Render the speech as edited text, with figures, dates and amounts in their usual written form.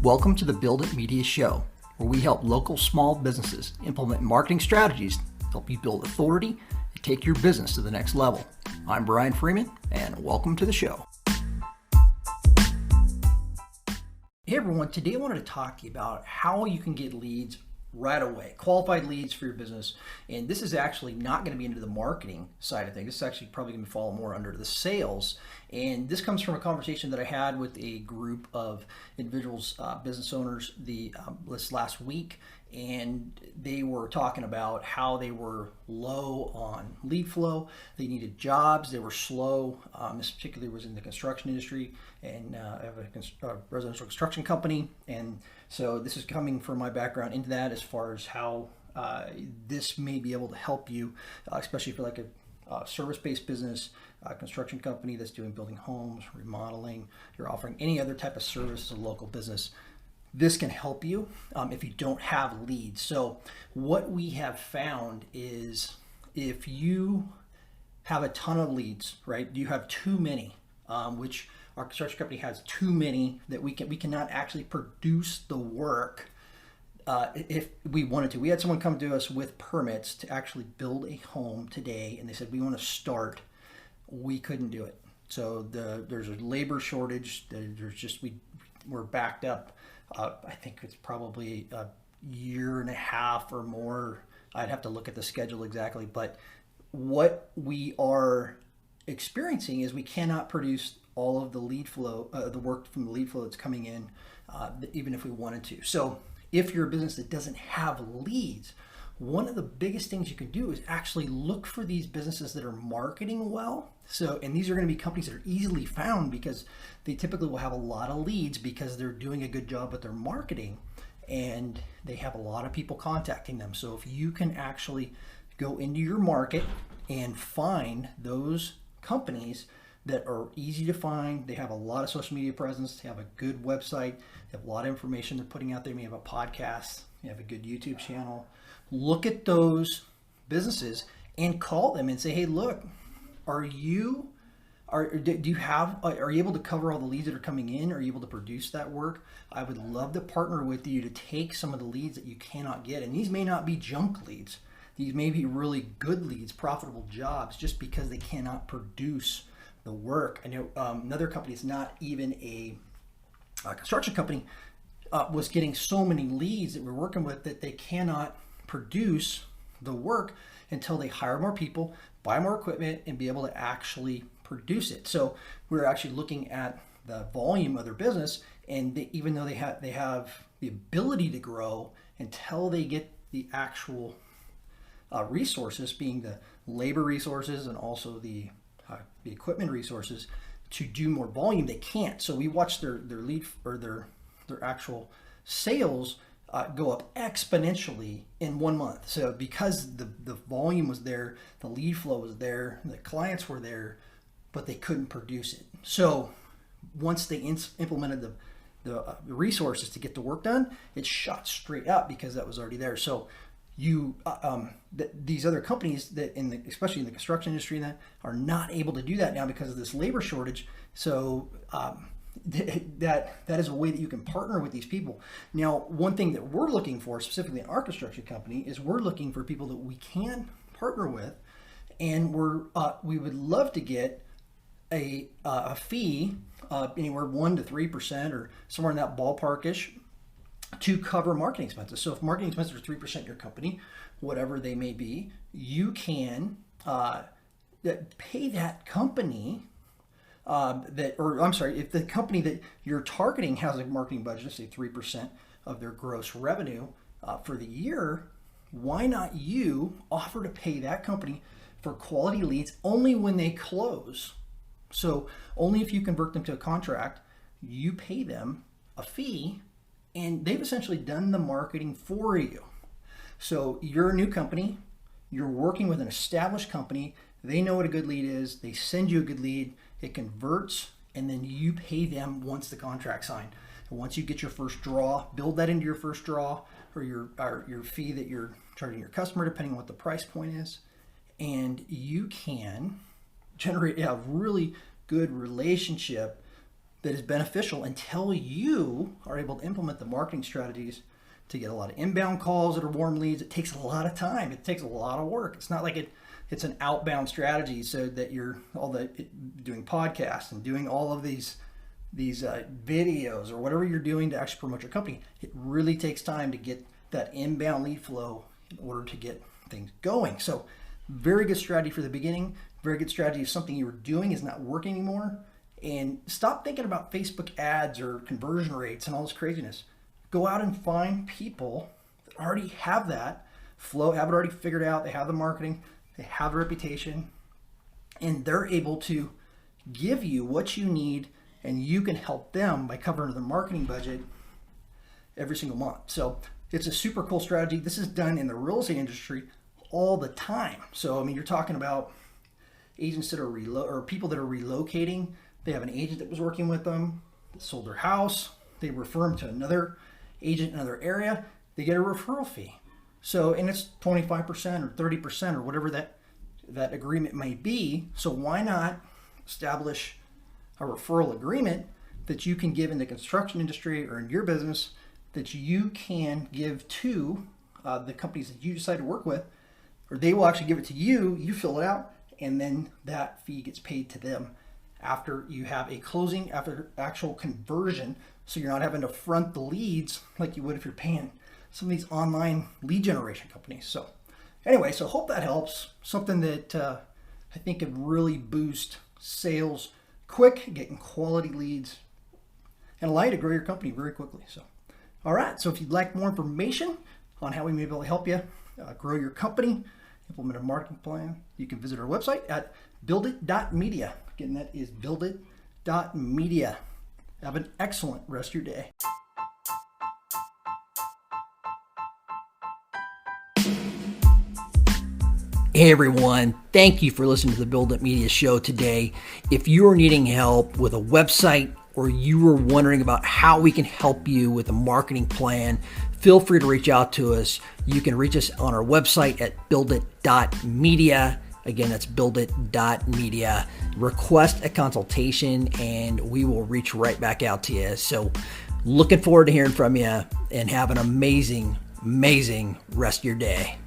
Welcome to the Build It Media Show, where we help local small businesses implement marketing strategies to help you build authority and take your business to the next level. I'm Brian Freeman, and welcome to the show. Hey everyone, today I wanted to talk to you about how you can get leads right away, qualified leads for your business. And this is actually not going to be into the marketing side of things. This is actually probably going to fall more under the sales. And this comes from a conversation that I had with a group of individuals, business owners, this last week. And they were talking about how they were low on lead flow. They needed jobs. They were slow. This particularly was in the construction industry, and I have a residential construction company. And so this is coming from my background into that as far as how this may be able to help you, especially if you're like a service-based business, a construction company that's doing building homes, remodeling, you're offering any other type of service to a local business. This can help you if you don't have leads. So what we have found is if you have a ton of leads, right? You have too many, which our construction company has too many that we cannot actually produce the work if we wanted to. We had someone come to us with permits to actually build a home today, and they said, we want to start. We couldn't do it. So there's a labor shortage. We're backed up. I think it's probably a year and a half or more. I'd have to look at the schedule exactly, but what we are experiencing is we cannot produce all of the lead flow, the work from the lead flow that's coming in, even if we wanted to. So if you're a business that doesn't have leads, one of the biggest things you can do is actually look for these businesses that are marketing well. And these are going to be companies that are easily found because they typically will have a lot of leads because they're doing a good job with their marketing and they have a lot of people contacting them. So if you can actually go into your market and find those companies that are easy to find, they have a lot of social media presence, they have a good website, they have a lot of information they're putting out there, you have a podcast, you have a good YouTube channel. Look at those businesses and call them and say, hey, look, are you able to cover all the leads that are coming in? Are you able to produce that work? I would love to partner with you to take some of the leads that you cannot get. And these may not be junk leads. These may be really good leads, profitable jobs, just because they cannot produce the work. I know another company, it's not even a construction company, was getting so many leads that we're working with that they cannot produce the work until they hire more people, buy more equipment, and be able to actually produce it. So we're actually looking at the volume of their business, and even though they have the ability to grow, until they get the actual resources, being the labor resources and also the equipment resources to do more volume, they can't. So we watch their lead or their actual sales go up exponentially in 1 month. So because the volume was there, the lead flow was there, the clients were there, but they couldn't produce it. So once they implemented the resources to get the work done, it shot straight up because that was already there. So these other companies that especially in the construction industry that are not able to do that now because of this labor shortage. So that is a way that you can partner with these people. Now, one thing that we're looking for specifically in our construction company is we're looking for people that we can partner with, and we would love to get a fee anywhere 1% to 3% or somewhere in that ballparkish to cover marketing expenses. So if marketing expenses are 3% in your company, whatever they may be, you can pay that company if the company that you're targeting has a marketing budget of say 3% of their gross revenue for the year, why not you offer to pay that company for quality leads only when they close? So only if you convert them to a contract, you pay them a fee, and they've essentially done the marketing for you. So you're a new company, you're working with an established company, they know what a good lead is, they send you a good lead, it converts, and then you pay them once the contract's signed. And once you get your first draw, build that into your first draw or your fee that you're charging your customer, depending on what the price point is, and you can generate a really good relationship that is beneficial until you are able to implement the marketing strategies to get a lot of inbound calls that are warm leads. It takes a lot of time. It takes a lot of work. It's not like it's an outbound strategy so that you're doing podcasts and doing all of these videos or whatever you're doing to actually promote your company. It really takes time to get that inbound lead flow in order to get things going. So very good strategy for the beginning. Very good strategy if something you were doing is not working anymore. And stop thinking about Facebook ads or conversion rates and all this craziness. Go out and find people that already have that flow, have it already figured out. They have the marketing, they have a reputation, and they're able to give you what you need, and you can help them by covering their marketing budget every single month. So it's a super cool strategy. This is done in the real estate industry all the time. So, I mean, you're talking about agents that are or people that are relocating. They have an agent that was working with them, that sold their house. They refer them to another agent in another area. They get a referral fee. So, and it's 25% or 30% or whatever that agreement might be. So why not establish a referral agreement that you can give in the construction industry or in your business that you can give to the companies that you decide to work with, or they will actually give it to you, you fill it out, and then that fee gets paid to them after you have a closing, after actual conversion. So you're not having to front the leads like you would if you're paying some of these online lead generation companies. So anyway, so hope that helps. Something that I think could really boost sales quick, getting quality leads, and allow you to grow your company very quickly. So, all right. So if you'd like more information on how we may be able to help you grow your company, implement a marketing plan, you can visit our website at buildit.media. Again, that is buildit.media. Have an excellent rest of your day. Hey everyone, thank you for listening to the Build It Media show today. If you are needing help with a website or you are wondering about how we can help you with a marketing plan, feel free to reach out to us. You can reach us on our website at buildit.media. Again, that's buildit.media. Request a consultation and we will reach right back out to you. So looking forward to hearing from you, and have an amazing, amazing rest of your day.